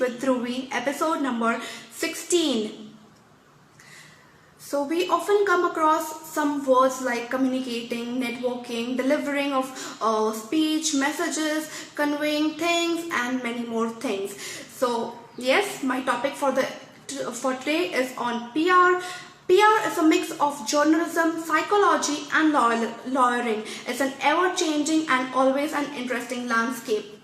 with Dhruvi, episode number 16. So we often come across some words like communicating, networking, delivering of speech, messages, conveying things, and many more things. So yes, my topic for today is on PR. PR is a mix of journalism, psychology, and lawyering. It's an ever-changing and always an interesting landscape.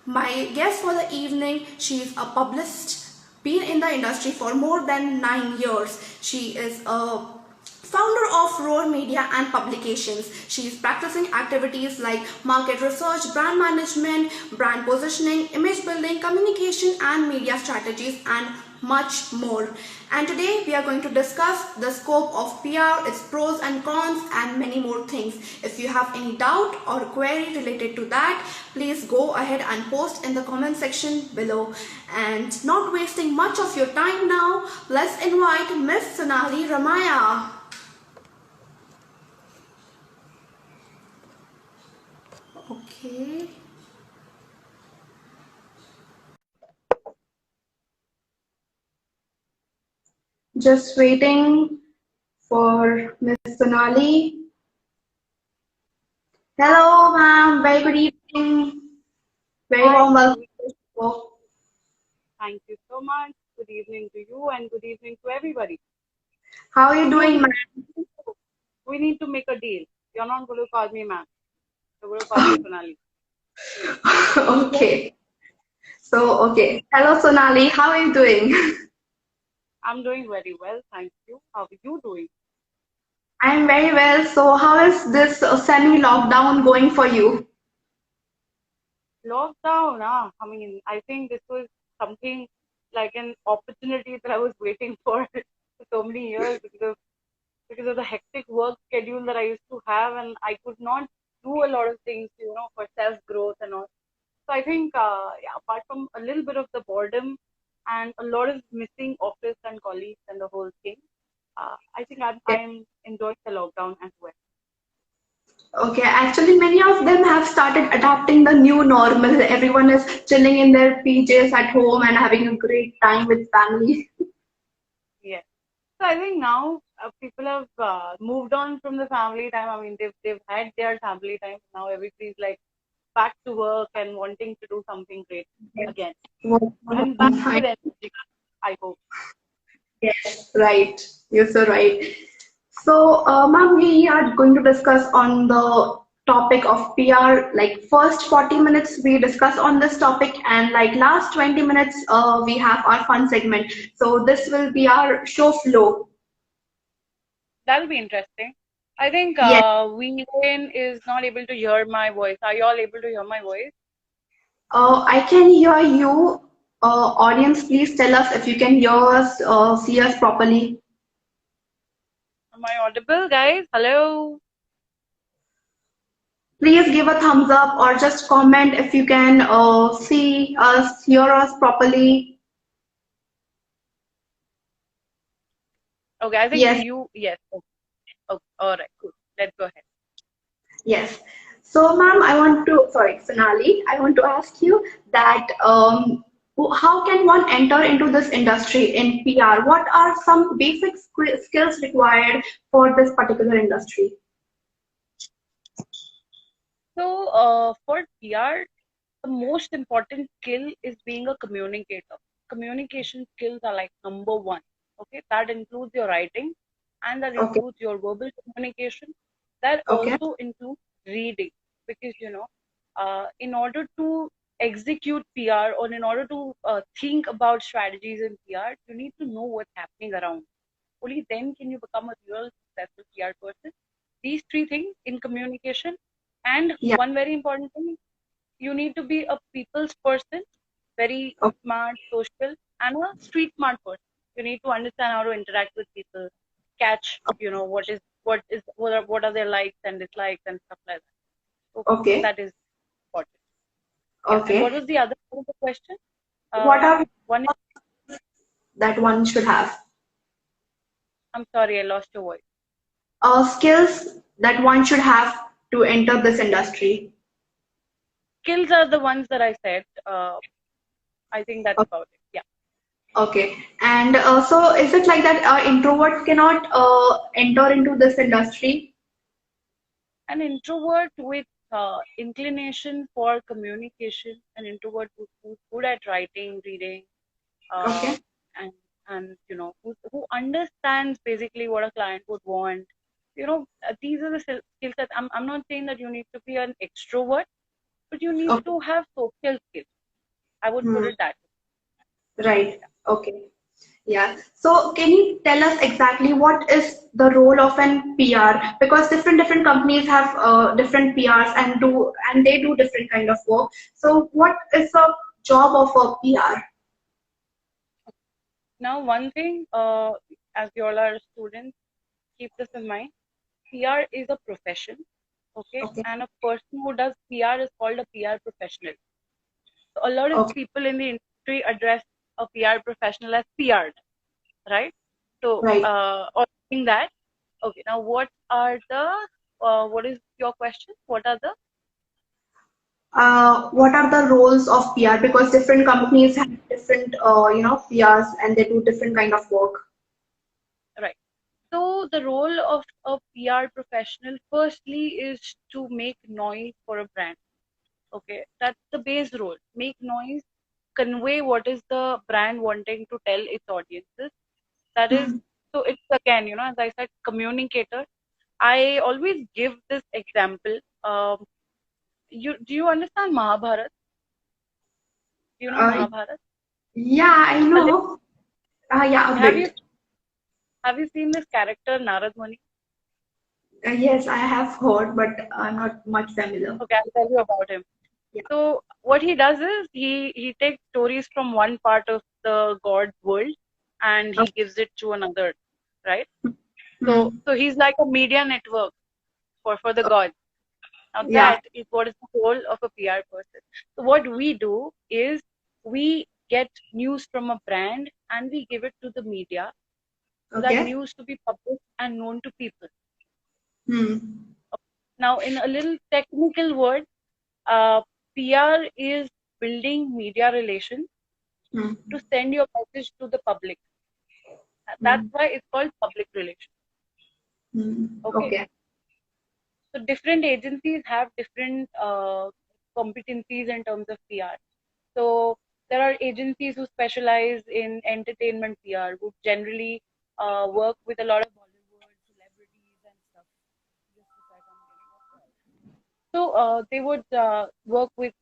My guest for the evening, she is a publicist, been in the industry for more than 9 years. She is a founder of Roar Media and Publications. She is practicing activities like market research, brand management, brand positioning, image building, communication and media strategies, and much more. And today we are going to discuss the scope of PR, its pros and cons, and many more things. If you have any doubt or query related to that, please go ahead and post in the comment section below. And not wasting much of your time now, let's invite Miss Sonali Ramaiya. Okay. Just waiting for Miss Sonali. Hello, ma'am. Very good evening. Very warm welcome. Thank you so much. Good evening to you and good evening to everybody. How are you doing, ma'am? We need to make a deal. You're not going to call me ma'am. You're going to call me Sonali. Okay. So, okay. Hello, Sonali. How are you doing? I'm doing very well. Thank you. How are you doing? I'm very well. So, how is this semi-lockdown going for you? Lockdown, I mean, I think this was something like an opportunity that I was waiting for so many years because of the hectic work schedule that I used to have, and I could not do a lot of things, for self-growth and all. So I think, apart from a little bit of the boredom and a lot of missing office and colleagues and the whole thing, I think I'm enjoying the lockdown as well. Okay, actually, many of them have started adapting the new normal. Everyone is chilling in their PJs at home and having a great time with family. Yes. So I think now people have moved on from the family time. I mean, they've had their family time. Now everybody's like back to work and wanting to do something great again. And back with energy, I hope. Yes, right. You're so right. So, ma'am, we are going to discuss on the topic of PR. Like first 40 minutes we discuss on this topic, and like last 20 minutes we have our fun segment. So this will be our show flow. That'll be interesting. I think Yes. Wayne is not able to hear my voice. Are you all able to hear my voice? I can hear you. Audience, please tell us if you can hear us, see us properly. Am I audible, guys? Hello? Please give a thumbs up or just comment if you can see us, hear us properly. Okay, I think Yes. yes. Okay. All right, cool. Let's go ahead. Yes. So, ma'am, Sonali, I want to ask you that how can one enter into this industry in PR? What are some basic skills required for this particular industry? So, for PR, the most important skill is being a communicator. Communication skills are like number one. Okay, that includes your writing, and that Okay. includes your verbal communication. That Okay. also includes reading, because in order to execute PR, or in order to think about strategies in PR, you need to know what's happening around. Only then can you become a real successful PR person. These three things in communication, and Yeah. one very important thing, you need to be a people's person, very Okay. smart, social, and a street smart person. You need to understand how to interact with people, catch, what are their likes and dislikes and stuff like that. So Okay. that is important. Yeah. And Okay. what was the other part of the question? What are One is, that one should have? I'm sorry, I lost your voice. Skills that one should have to enter this industry. Skills are the ones that I said. I think that's about it. Yeah. Okay. And so is it like that introverts cannot enter into this industry? An introvert with inclination for communication, an introvert who's good at writing, reading, uh, Okay. and who understands basically what a client would want. These are the skills that I'm not saying that you need to be an extrovert, but you need Okay. to have social skills. I would put Hmm. it that Right. Okay. Yeah. So can you tell us exactly what is the role of an PR? Because different companies have different PRs and they do different kind of work. So what is the job of a PR? way. Now, one thing, as you all are students, keep this in mind. PR is a profession, okay, Okay. and a person who does PR is called a PR professional. So a lot of Okay. people in the industry address a PR professional as PR, right? So, Right. or think that. Okay, now what is your question? What are the What are the roles of PR? Because different companies have different, PRs and they do different kind of work. right? So the role of a PR professional firstly is to make noise for a brand. Okay, that's the base role. Make noise, convey what is the brand wanting to tell its audiences. That is, Hmm. so it's again, as I said, communicator. I always give this example. Do you understand Mahabharat? Do you know Uh, Mahabharat? yeah, I A little. know. Yeah, a Have you bit. have you seen this character Narad Muni? Yes, I have heard, but I'm not much familiar. Okay, I'll tell you about him. Yeah. So what he does is he takes stories from one part of the God's world and he gives it to another, right? So Hmm. so he's like a media network for the gods. Now Yeah. that is what is the role of a PR person. So what we do is we get news from a brand and we give it to the media for that Okay. news to be published and known to people. Hmm. Now, in a little technical word, uh, PR is building media relations Hmm. to send your message to the public. That's Hmm. why it's called public relations. Hmm. Okay. Okay. So different agencies have different competencies in terms of PR. So there are agencies who specialize in entertainment PR, who generally work with a lot of Bollywood celebrities and stuff. Just a sec, I'm getting a call. So they would work with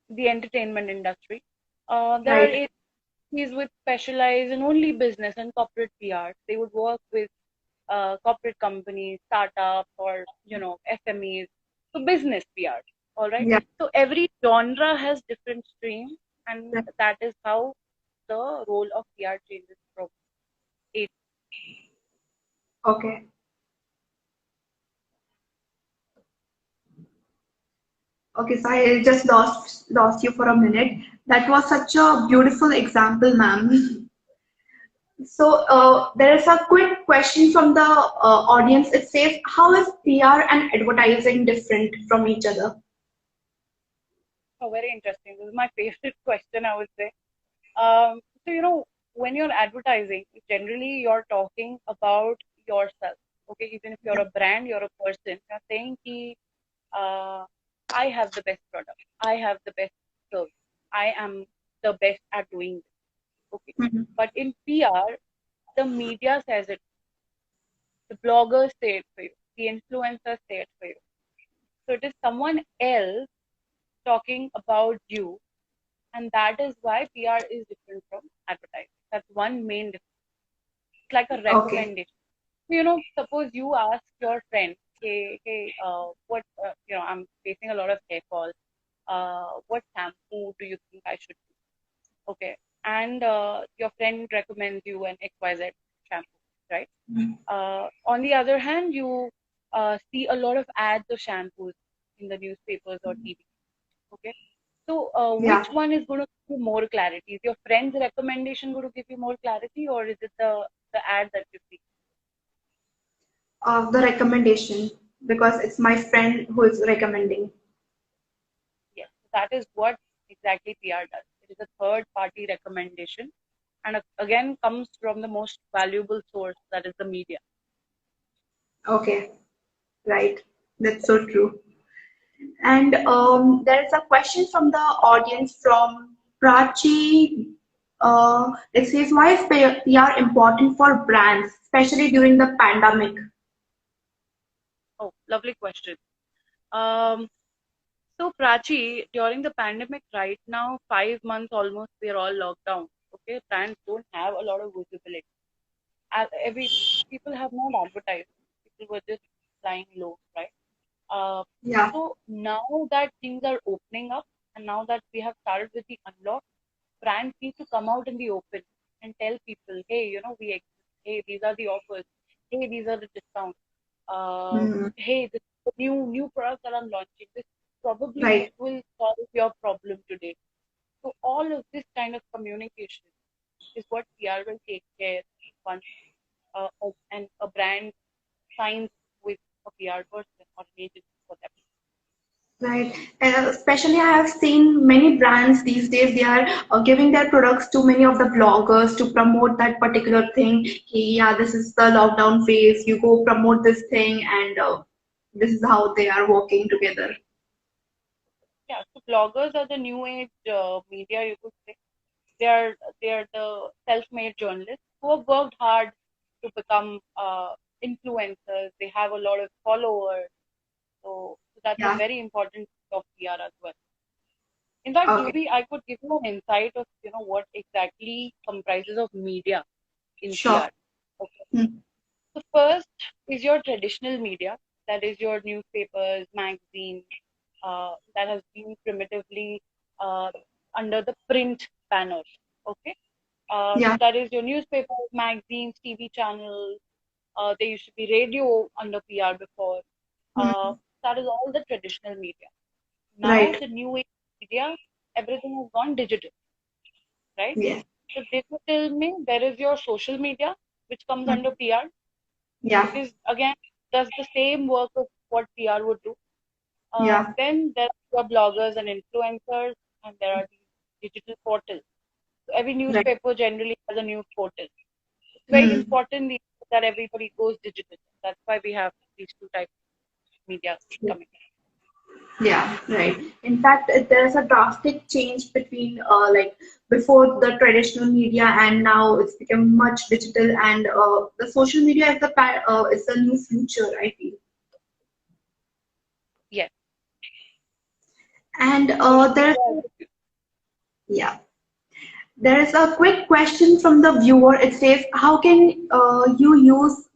the entertainment industry. There are Right. agencies which specialize in only business and corporate PR. They would work with corporate companies, startups, or SMEs. So business PR. All right. Yeah. So every genre has different streams, and Right. that is how the role of PR changes from age. Okay. Okay. So I just lost you for a minute. That was such a beautiful example, ma'am. So there is a quick question from the audience. It says, how is PR and advertising different from each other? Oh, very interesting. This is my favorite question, I would say. So when you're advertising, generally you're talking about yourself. Okay, even if you're a brand, you're a person. You're saying, ki, uh, I have the best product. I have the best service. I am the best at doing this. Okay, Mhm. but in PR, the media says it. The bloggers say it for you. The influencers say it for you. So it is someone else talking about you, and that is why PR is different from advertising. That's one main difference. It's like a Okay. recommendation. So, suppose you ask your friend, hey, what, I'm facing a lot of hair fall. What shampoo do you think I should use? Okay. And your friend recommends you an XYZ shampoo, right? On the other hand, you see a lot of ads of shampoos in the newspapers or TV. Okay. So, Yeah. which one is going to give you more clarity? Is your friend's recommendation going to give you more clarity, or is it the ad that you see? The recommendation, because it's my friend who is recommending. Yes, that is what exactly PR does. It is a third party recommendation, and again comes from the most valuable source, that is the media. Okay, right. That's so true. And there is a question from the audience from Prachi. It says, why is PR important for brands, especially during the pandemic? Oh, lovely question. Um, so Prachi, during the pandemic right now, 5 months almost, we are all locked down. Okay, brands don't have a lot of visibility. Every people have not advertised. People were just flying low, right? Uh, Yeah, so now that things are opening up, and now that we have started with the unlock, brands need to come out in the open and tell people, hey, we exist. Hey, these are the offers. Hey, these are the discounts. mm, Hey, this is the new product that I'm launching. This probably right, will solve your problem today. So all of this kind of communication is what PR will take care once and a brand signs with a PR person or an agency for them. right. Especially, I have seen many brands these days. They are giving their products to many of the bloggers to promote that particular thing. Yeah, this is the lockdown phase. You go promote this thing, and this is how they are working together. Yeah, so bloggers are the new age media, you could say. They are they are the self-made journalists who have worked hard to become influencers. They have a lot of followers, so that's a Yeah. very important part of PR as well. In fact, Okay. Dhruvi, I could give you an insight of what exactly comprises of media in Sure. PR. Okay. Mm, So first is your traditional media, that is your newspapers, magazines, that has been primitively uh, under the print banner. Okay. So yeah. that is your newspapers, magazines, TV channels. There used to be radio under PR before. Uh, Mm, that is all the traditional media. Now right. the new age media, everything has gone digital, right? Yeah. So digital means there is your social media, which comes under Mm, PR, which yeah. is again does the same work of what PR would do. Yeah. Then there are bloggers and influencers, and there are these digital portals. So every Right. newspaper generally has a news portal. It's very Mm, important that everybody goes digital. That's why we have these two types of media coming. yeah. Right. In fact, there's a drastic change between like before the traditional media and now it's become much digital and the social media is is the new future, I feel. Yes, And social there's media is the future. yeah. There is a quick question from the viewer. It says, how can you use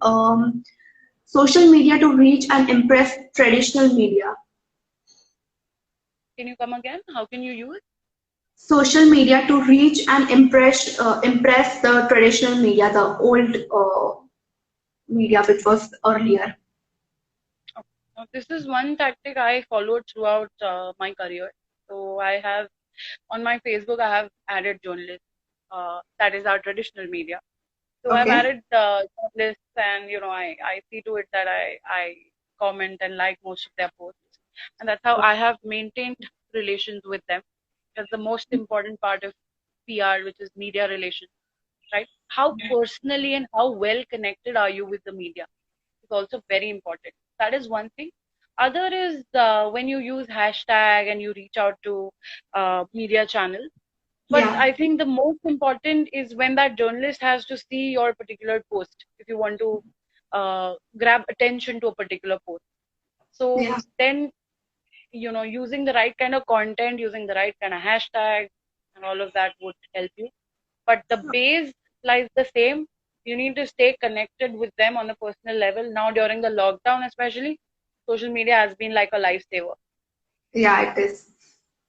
social media to reach and impress traditional media? Can you come again? How can you use? Social media to reach and impress the traditional media, the old media which was earlier. This is one tactic I followed throughout my career. So I have on my Facebook, I have added journalists. That is our traditional media. So I've Okay. added journalists, and I see to it that I comment and like most of their posts, and that's how I have maintained relations with them. That's the most important part of PR, which is media relations, right? How personally and how well connected are you with the media? Is also very important. That is one thing. Other is when you use hashtag and you reach out to media channels. But Yeah. I think the most important is when that journalist has to see your particular post if you want to grab attention to a particular post. So Yeah. then, using the right kind of content, using the right kind of hashtag, and all of that would help you. But the base lies the same. You need to stay connected with them on a personal level. Now, during the lockdown, especially, social media has been like a lifesaver. Yeah, it is.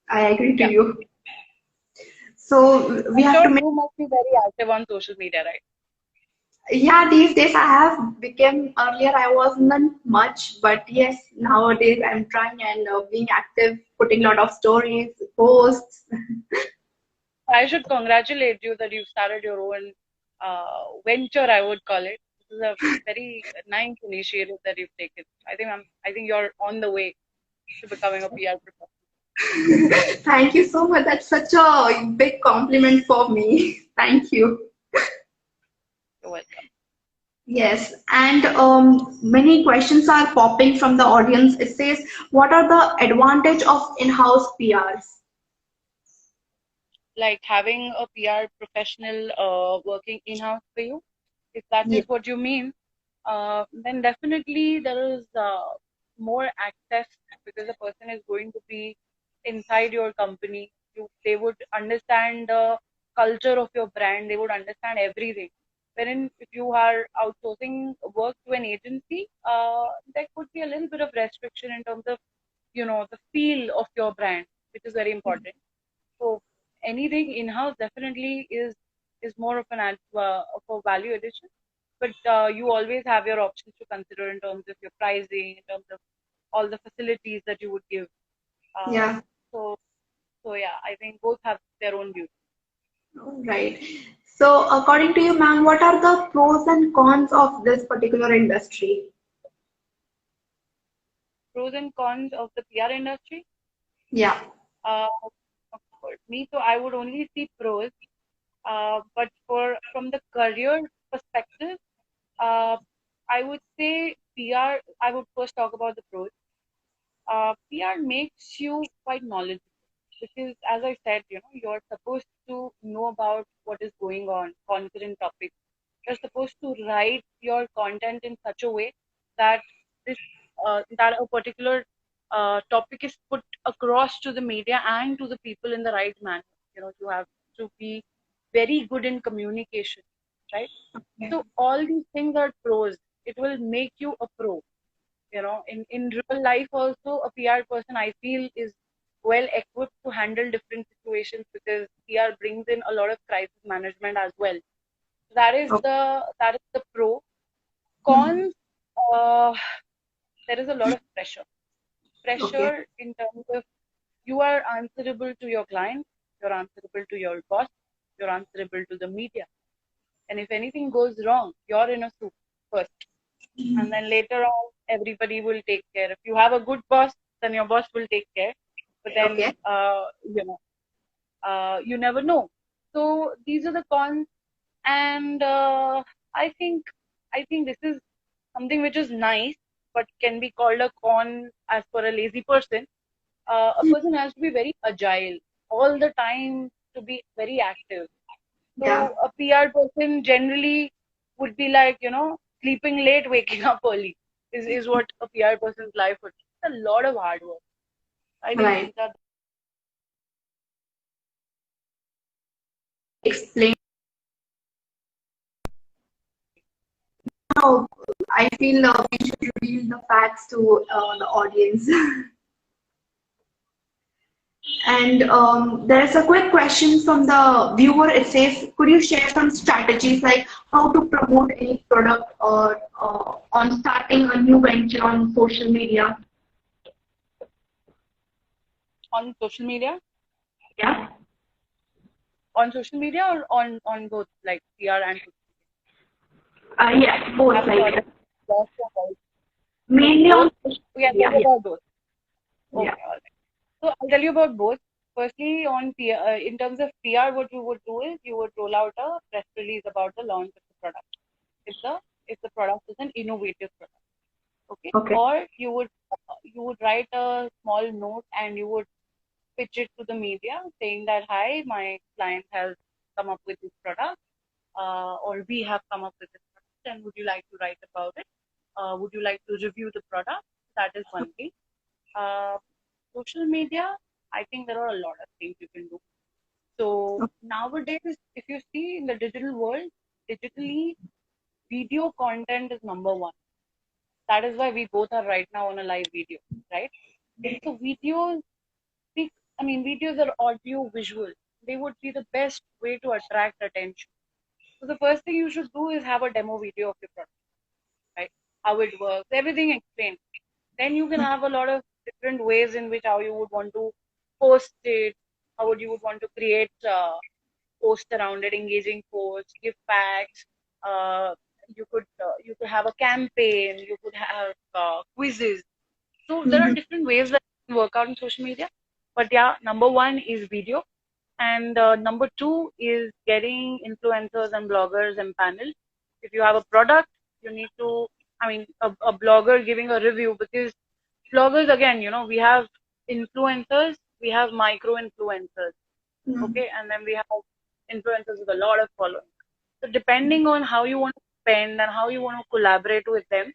I agree to Yeah. you. So we I'm have sure to make. you must be very active on social media, right? Yeah, these days I have become earlier I was not much, but yes, nowadays I'm trying and being active, putting a lot of stories, posts. I should congratulate you that you've started your own venture, I would call it. This is a very nice initiative that you've taken. I think you're on the way to becoming a PR professional. Thank you so much. That's such a big compliment for me. Thank you. You're welcome. Yes, and many questions are popping from the audience. It says, what are the advantage of in-house PRs? Like having a PR professional working in-house for you, if that Yeah. is what you mean, then definitely there is more access, because the person is going to be inside your company. They would understand the culture of your brand. They would understand everything. Wherein if you are outsourcing work to an agency, there could be a little bit of restriction in terms of the feel of your brand, which is very important. So anything in-house definitely is more of of a value addition, but you always have your options to consider in terms of your pricing, in terms of all the facilities that you would give. Uh, Yeah. so so yeah, I think both have their own beauty. Right. So, according to you, ma'am, what are the pros and cons of this particular industry? Pros and cons of the PR industry. Yeah. Uh, for me, so I would only see pros. But from the career perspective, uh, I would say PR. I would first talk about the pros. PR makes you quite knowledgeable, because, as I said, you're supposed to know about what is going on, concurrent topics. You're supposed to write your content in such a way that this that a particular topic is put across to the media and to the people in the right manner. You have to be very good in communication, right? So all these things are pros. It will make you a pro. In real life also, a PR person, I feel, is well equipped to handle different situations, because PR brings in a lot of crisis management as well. That is the pro. Mhm. Cons, there is a lot of Okay. pressure in terms of, you are answerable to your client, you're answerable to your boss, you're answerable to the media, and if anything goes wrong, you're in a soup first, and then later on everybody will take care. If you have a good boss, then your boss will take care, but then Okay. you never know. So these are the cons, and I think this is something which is nice, but can be called a con as for a lazy person. A person has to be very agile all the time, to be very active. Yeah. So a PR person generally would be like, sleeping late, waking up early is what a PR person's life would be. It's a lot of hard work. I think Right. these are Explain how I feel we should reveal the facts to the audience. And there's a quick question from the viewer. It says, could you share some strategies like how to promote any product or on starting a new venture on social media? on social media, Yeah. or on both, like PR and social Yeah, media. both I'm sorry, like lost your voice. So mainly both, on social we can media. talk about both. Yeah. Okay, all right. So I'll tell you about both. Firstly, on PR, in terms of PR, what you would do is you would roll out a press release about the launch of the product. If the product is an innovative product, okay, Okay. or you would write a small note and you would pitch it to the media, saying that, hi, my client has come up with this product, or we have come up with this product, and would you like to write about it? Would you like to review the product? That is one thing. Uh, Social media, I think there are a lot of things you can do. So nowadays, if you see in the digital world, digitally, video content is number one. That is why we both are right now on a live video, right? So videos, we, I mean, videos are audio visual. They would be the best way to attract attention. So the first thing you should do is have a demo video of your product, right? How it works, everything explained. Then you can have a lot of different ways in which how you would want to post it, how would you would want to create post around it, engaging posts, give packs. You could have a campaign, you could have quizzes. So there are Mhm. different ways that you can work out on social media. But yeah, number one is video. And number two is getting influencers and bloggers and panels. If you have a product, you need to, a blogger giving a review, because bloggers, again, we have influencers, we have micro influencers, Mm. okay, and then we have influencers with a lot of following. So depending on how you want to spend and how you want to collaborate with them,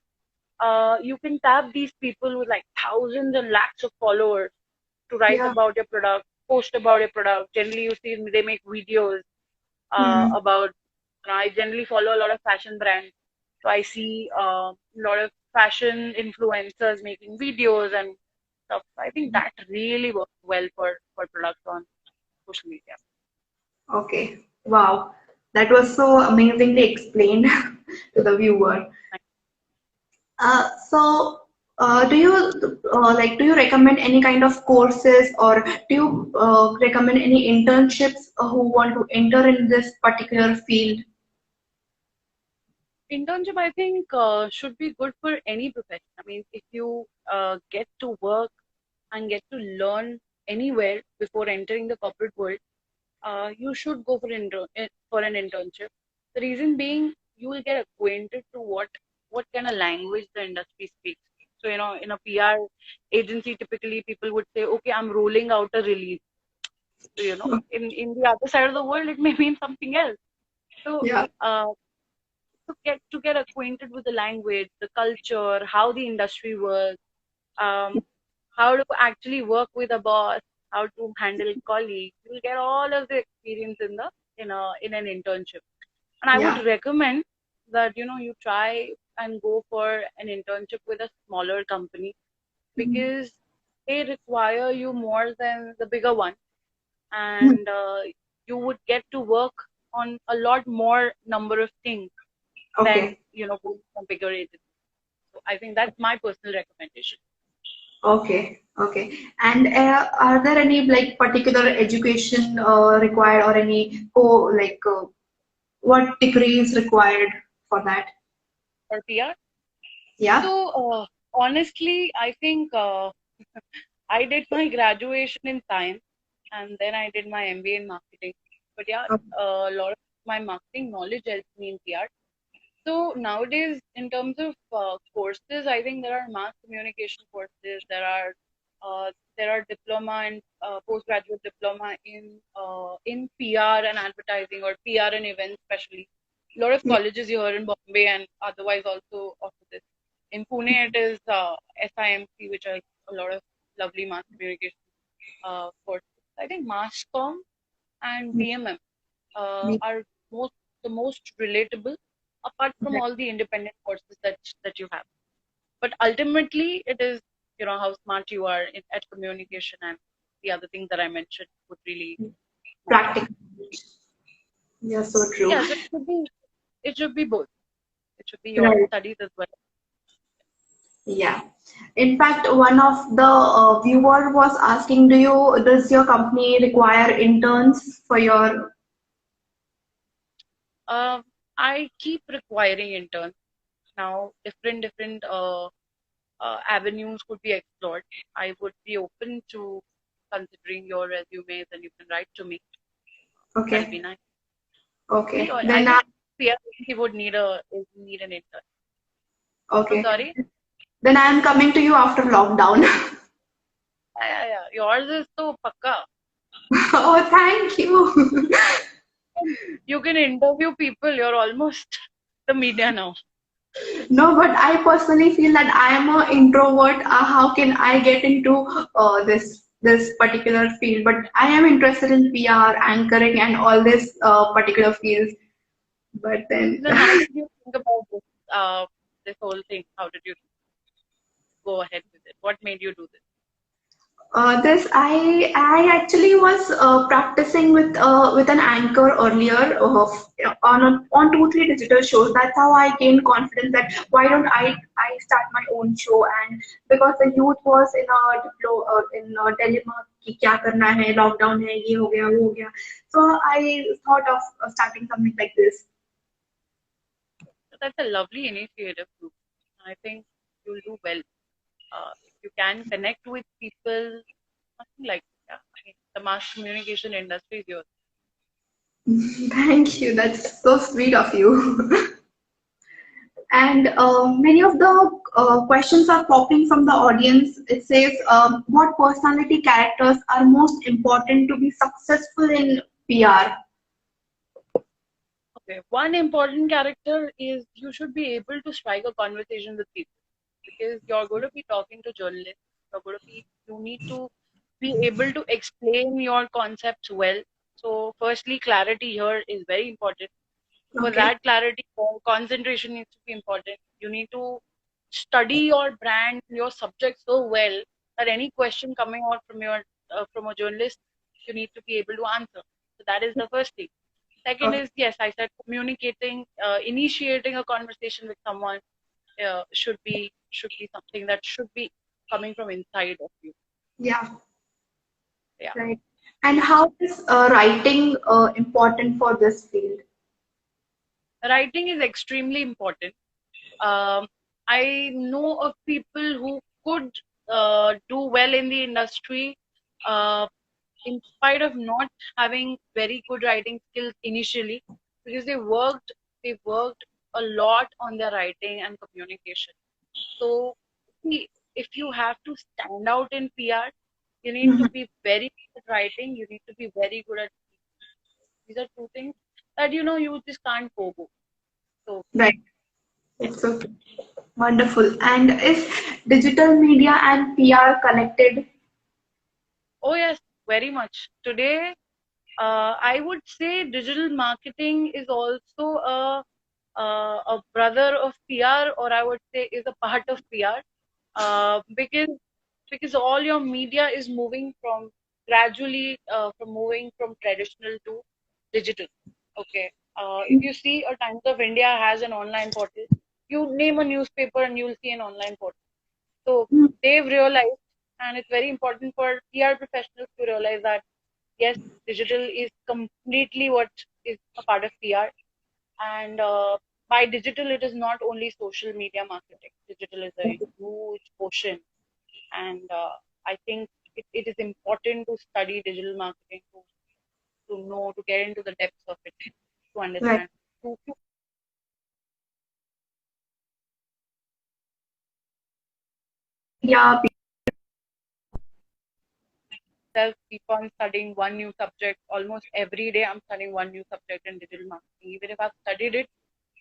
you can tap these people with like thousands and lakhs of followers to write Yeah. about your product, post about your product. Generally, you see they make videos Mm. about. I generally follow a lot of fashion brands, so I see a lot of fashion influencers making videos and stuff. So I think that really works well for products on social media. Okay. Wow. That was so amazingly explained to the viewer. So, do you recommend any kind of courses, or do you recommend any internships who want to enter in this particular field? Internship, I think, should be good for any profession. I mean, if you get to work and get to learn anywhere before entering the corporate world, you should go for an internship. The reason being, you will get acquainted to what kind of language the industry speaks. So, in a PR agency, typically people would say, okay, I'm rolling out a release. So, in the other side of the world, it may mean something else. So, Yeah. uh, to get acquainted with the language, the culture, how the industry works, um, how to actually work with a boss, how to handle colleagues. You'll get all of the experience in an internship. And I would Yeah. recommend that you try and go for an internship with a smaller company, Mm. because they require you more than the bigger one, Mm. and you would get to work on a lot more number of things than Okay. going from bigger agencies. So I think that's my personal recommendation. Okay. Okay. And are there any like particular education required, or any what degree is required for that? For PR. Yeah. So, honestly, I think I did my graduation in science, and then I did my MBA in marketing. But yeah, a lot of my marketing knowledge helps me in PR. So nowadays, in terms of courses, I think there are mass communication courses. There are diploma and postgraduate diploma in PR and advertising, or PR and events, especially. A lot of Yeah. colleges here in Bombay and otherwise also offer this. In Pune, it is SIMC, which has a lot of lovely mass communication courses. I think mass com and BMM Yeah. are the most relatable, apart from all the independent courses that you have. But ultimately, it is how smart you are at communication, and the other things that I mentioned would really matter. Practical. Yeah, so true. Yeah, so it should be both. It should be your Right. studies as well. Yeah. In fact, one of the viewer was asking, does your company require interns for your? Um, I keep requiring interns now. Different avenues could be explored. I would be open to considering your resumes, and you can write to me. That'll be Okay. nice. Okay. I Then think PRC would need an intern. So okay. sorry. Then I am coming to you after lockdown. Yeah. Yours is so pakka. Oh, thank you. You can interview people. You're almost the media now. No, but I personally feel that I am an introvert. How can I get into this particular field? But I am interested in PR, anchoring, and all this particular fields. But then Then how did you think about this whole thing? How did you go ahead with it? What made you do this? this I actually was practicing with an anchor earlier on 2 3 digital shows. That's how I gained confidence that why don't I start my own show. And because the youth was in a dilemma कि क्या करना है, lockdown है, ये हो गया वो हो गया, so I thought of starting something like this. So that's a lovely initiative too. I think you'll do well. If you can connect with people, nothing like yeah, I mean, the mass communication industry is yours. Thank you. That's so sweet of you. And many of the questions are popping from the audience. It says, what personality characters are most important to be successful in PR? Okay, one important character is you should be able to strike a conversation with people, because you're going to be talking to journalists. You need to be able to explain your concepts well. So, firstly, clarity here is very important. For Okay. that clarity, concentration needs to be important. You need to study your brand, your subject so well that any question coming out from a journalist, you need to be able to answer. So that is the first thing. Second Okay. is, yes, I said communicating, initiating a conversation with someone should be something that should be coming from inside of you. Yeah. Yeah. Right. And how is writing important for this field? Writing is extremely important. Um, I know of people who could do well in the industry, uh, in spite of not having very good writing skills initially, because they worked a lot on their writing and communication. So, see, if you have to stand out in PR, you need to Mhm. be very good at writing. You need to be very good at these are two things that you just can't forgo. So yeah. Right. It's so wonderful. And is digital media and PR connected? Oh yes, very much. Today, I would say digital marketing is also a brother of PR, or I would say is a part of PR, because all your media is moving from gradually from moving from traditional to digital. Okay. If you see, a Times of India has an online portal. You name a newspaper and you'll see an online portal. So Mm. they've realized, and it's very important for PR professionals to realize that yes, digital is completely what is a part of PR. And by digital, it is not only social media marketing. Digital is a huge ocean, and I think it is important to study digital marketing to know, to get into the depths of it, to Right. understand, to Yeah. self keep on studying one new subject. Almost every day, I'm studying one new subject in digital marketing. Even if I've studied it,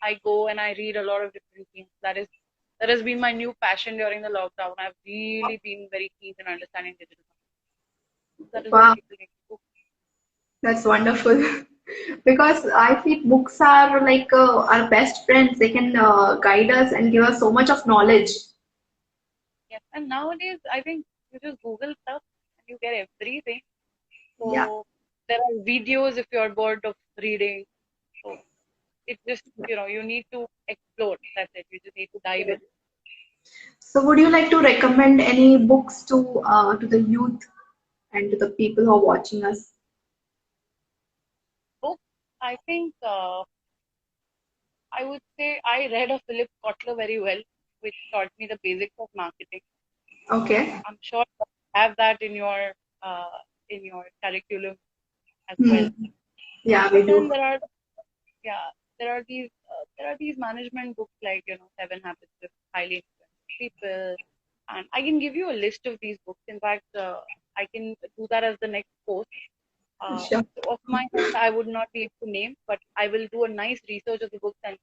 I go and I read a lot of different things. That has been my new passion during the lockdown. I've really been very keen in understanding digital marketing. That is what Wow. people need to do. That's wonderful. Because I feel books are like our best friends. They can guide us and give us so much of knowledge. Yes. And nowadays, I think you just Google stuff and you get everything. Yeah. So there are videos if you're bored of reading. So it just, you need to explore. That's it. You just need to dive in. So, would you like to recommend any books to the youth and to the people who are watching us? Books, I think I would say I read a Philip Kotler very well, which taught me the basics of marketing. Okay. I'm sure you have that uh, in your curriculum as well. Hmm. Yeah, we But then do. yeah, there are these management books like Seven Habits of Highly Influential People, and I can give you a list of these books. In fact, I can do that as the next post. Sure. So of my hand, I would not be able to name, but I will do a nice research of the books and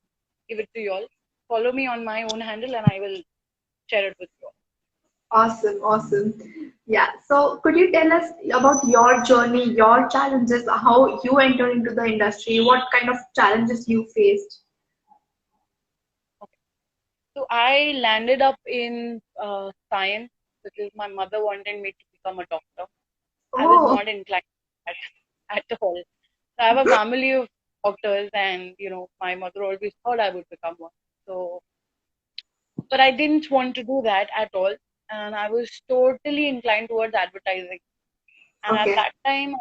give it to you all. Follow me on my own handle, and I will share it with you all. Awesome. Awesome. Yeah. So, could you tell us about your journey, your challenges, how you entered into the industry, what kind of challenges you faced? Okay. So I landed up in science because my mother wanted me to become a doctor. I was Oh, not inclined at, at all. So I have a family of doctors, and my mother always thought I would become one. So, but I didn't want to do that at all, and I was totally inclined towards advertising. And at okay. that time,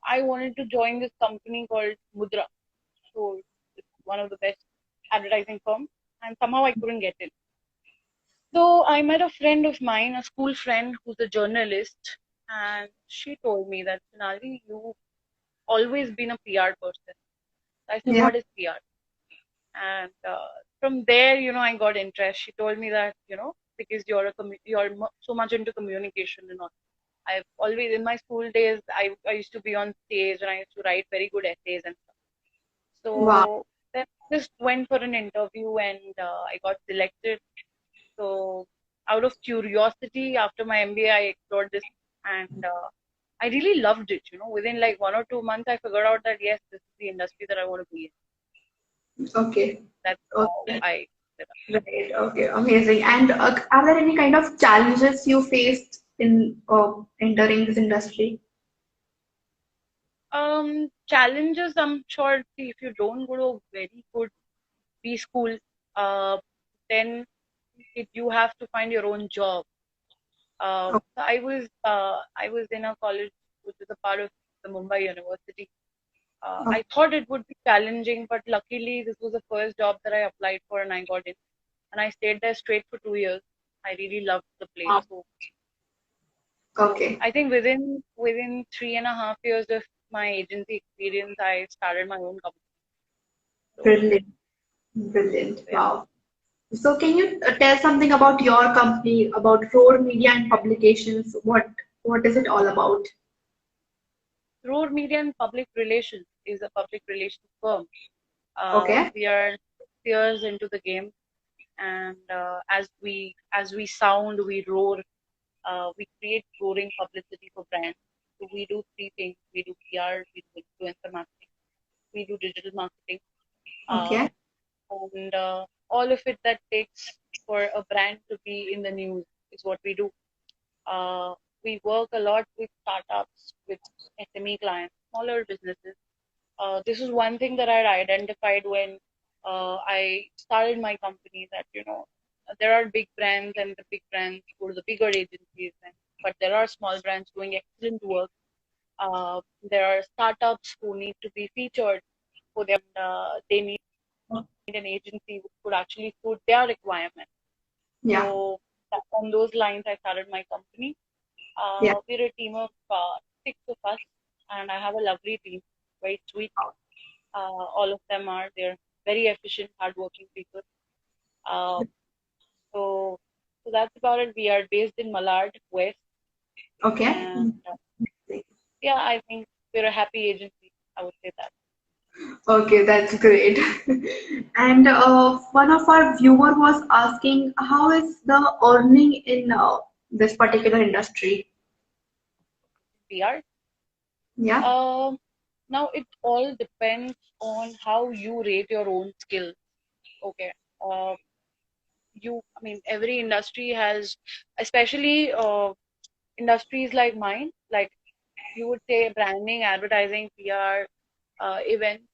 I wanted to join this company called Mudra. So it's one of the best advertising firms, and somehow I couldn't get in. So I met a friend of mine, a school friend who's a journalist, and she told me that, Sonali, you've always been a PR person. I said, Yeah. what is PR? And from there, I got interest. She told me that, because you're so much into communication and all. I've always, in my school days, I used to be on stage and I used to write very good essays and stuff. Wow. So then I just went for an interview and I got selected. So out of curiosity, after my MBA, I explored this and I really loved it. Within like 1 or 2 months, I figured out that yes, this is the industry that I want to be in. Okay. That's how Okay. I did it. Right. Okay. Amazing. And are there any kind of challenges you faced in entering this industry? Challenges, I'm sure, see, if you don't go to a very good B school, uh, then you have to find your own job. Oh, So I was in a college which is a part of the Mumbai University. oh, I thought it would be challenging, but luckily this was the first job that I applied for and I got in. And I stayed there straight for 2 years. I really loved the place. wow. So Okay. I think within 3.5 years of my agency experience, I started my own company. So Brilliant. Brilliant. yeah. Wow. So can you tell something about your company, about Roar Media and Publications? What is it all about? Road Media and Public Relations is a public relations firm. Okay. We are 6 years into the game, and as we sound, we roar. We create roaring publicity for brands. So we do three things: we do PR, we do influencer marketing, we do digital marketing, uh, Okay. and all of it that takes for a brand to be in the news is what we do. Uh, we work a lot with startups, with SME clients, smaller businesses. This is one thing that I identified when I started my company, that there are big brands and the big brands go to the bigger agencies, but there are small brands doing excellent work. There are startups who need to be featured for them. They need an agency which could actually suit their requirements. Yeah. So on those lines, I started my company. Yeah. We're a team of 6 of us, and I have a lovely team, very sweet. All of them they're very efficient, hardworking people. Uh, so, so that's about it. We are based in Malad, West, Okay. and yeah, I think we're a happy agency. I would say that. Okay, that's great. And one of our viewer was asking, how is the earning in this particular industry? We are. Yeah. Um, Now it all depends on how you rate your own skills. Okay. Uh, I mean, every industry has, especially industries like mine, like you would say branding, advertising, PR, events,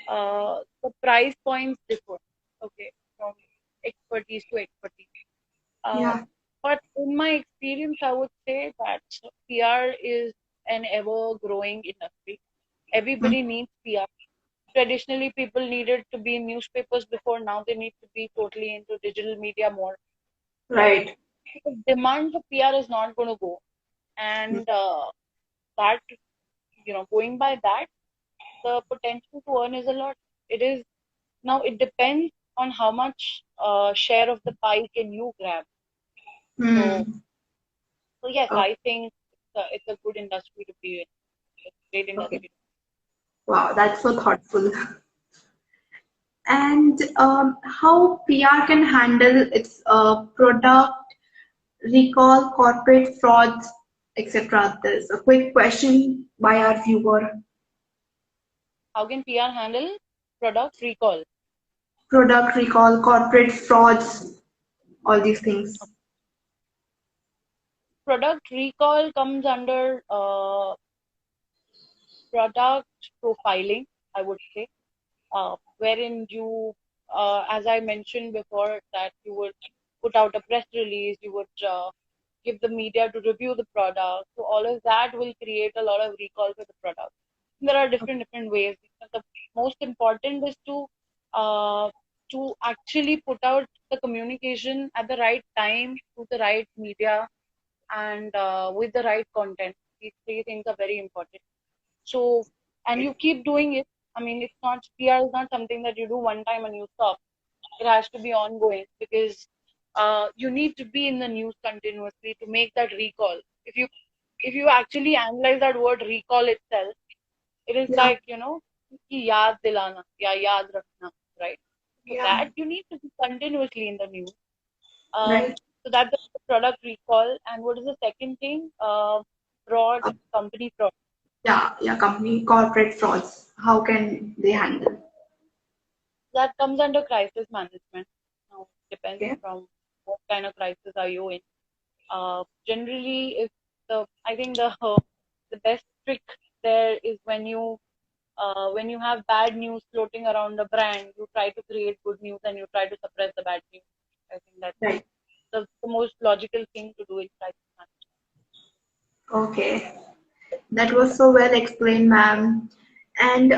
the price points differ, okay, from expertise to expertise. Uh, Yeah. but in my experience, I would say that PR is an ever growing industry. Mm. Everybody needs PR. Traditionally, people needed to be in newspapers before, now they need to be totally into digital media more, right? Right. The demand for PR is not going to go. Mm. And that, going by that, the potential to earn is a lot. It is now. It depends on how much share of the pie can you grab. So, Hmm. so yes, Oh, I think it's a good industry to be in. It's a great okay. industry. Wow, that's so thoughtful. And how PR can handle its product recall, corporate frauds, etc. There's a quick question by our viewer. How can PR handle product recall? Product recall, corporate frauds, all these things. Product recall comes under product profiling, I would say, wherein you, as I mentioned before, that you would put out a press release, you would give the media to review the product. So all of that will create a lot of recall for the product. There are different ways. The most important is uh, to actually put out the communication at the right time to the right media and with the right content. These three things are very important. So, and you keep doing it. I mean, it's not, PR is not something that you do one time and you stop. It has to be ongoing, because you need to be in the news continuously to make that recall. If you actually analyze that word recall itself, it is Yeah. like, ki yaad dilana, ya yaad rakhna, right? So Yeah. that you need to be continuously in the news. Right. So that's the product recall. And what is the second thing? Fraud, Uh, company fraud. yeah. Yeah. Company corporate frauds. How can they handle? That comes under crisis management. Now, depends Okay. from what kind of crisis are you in. Generally, if I think the best trick there is when you have bad news floating around the brand, you try to create good news and you try to suppress the bad news. I think that's Right. the most logical thing to do in crisis management. Okay. That was so well explained, ma'am. And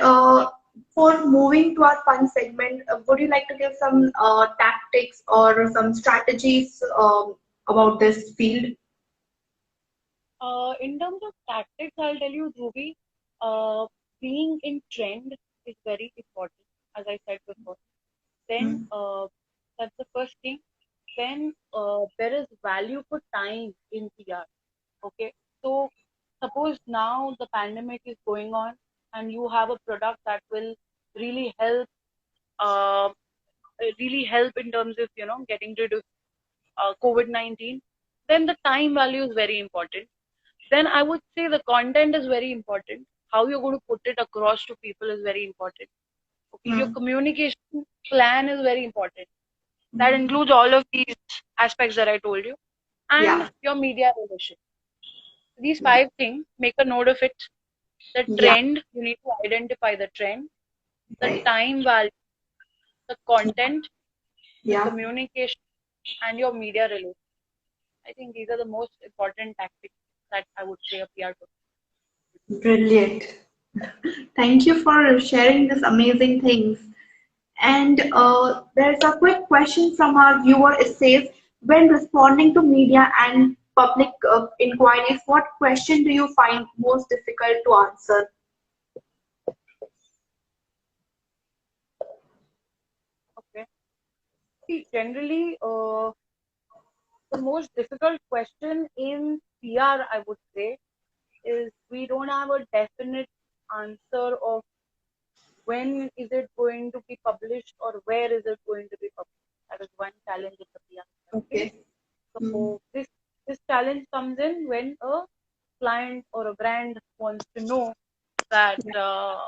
for moving to our fun segment, would you like to give some tactics or some strategies about this field? In terms of tactics, I'll tell you, Dhruvi, uh, being in trend is very important, as I said before. Then Mm. that's the first thing. Then there is value for time in PR. Okay, so suppose now the pandemic is going on and you have a product that will really help, uh, in terms of getting rid of COVID-19. Then the time value is very important. Then I would say the content is very important. How you're going to put it across to people is very important. Okay, your Mm. communication plan is very important. That Mm. includes all of these aspects that I told you, and Yeah. your media relations. These Yeah. five things, make a note of it. The Yeah. trend, you need to identify the trend, the Right. time value, the content, the Yeah. communication, and your media relations. I think these are the most important tactics that I would say a PR could. Brilliant. Thank you for sharing these amazing things. And there's a quick question from our viewer. It says, when responding to media and public inquiries, what question do you find most difficult to answer? Okay. See, generally, the most difficult question in PR, I would say, is we don't have a definite answer of when is it going to be published or where is it going to be published. That is one challenge in the PR industry. Okay. Mm. So this challenge comes in when a client or a brand wants to know that Yeah.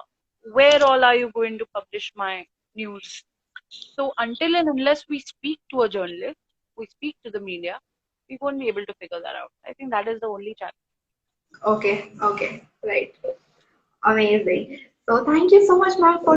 where all are you going to publish my news. So until and unless we speak to a journalist, we speak to the media, we won't be able to figure that out. I think that is the only challenge. Okay. Okay. Right. Amazing. So thank you so much, ma'am, for